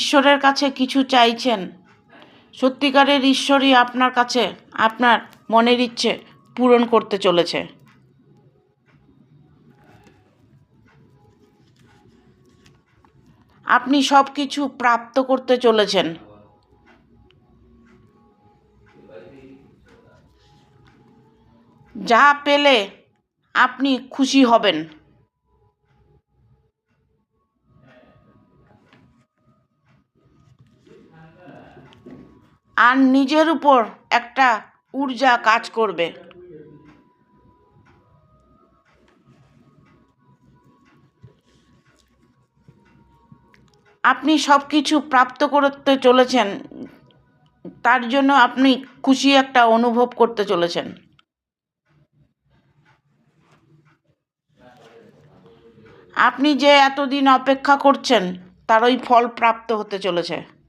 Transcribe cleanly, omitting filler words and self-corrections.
ঈশ্বরের কাছে কিছু চাইছেন, সত্যিকারের ঈশ্বরই আপনার কাছে আপনার মনের ইচ্ছে পূরণ করতে চলেছে। আপনি সব কিছু প্রাপ্ত করতে চলেছেন। যা পেলে আপনি খুশি হবেন। আর নিজের উপর একটা ঊর্জা কাজ করবে। আপনি সব কিছু প্রাপ্ত করতে চলেছেন, তার জন্য আপনি খুশি একটা অনুভব করতে চলেছেন। আপনি যে এতদিন অপেক্ষা করছেন তারই ফল প্রাপ্ত হতে চলেছে।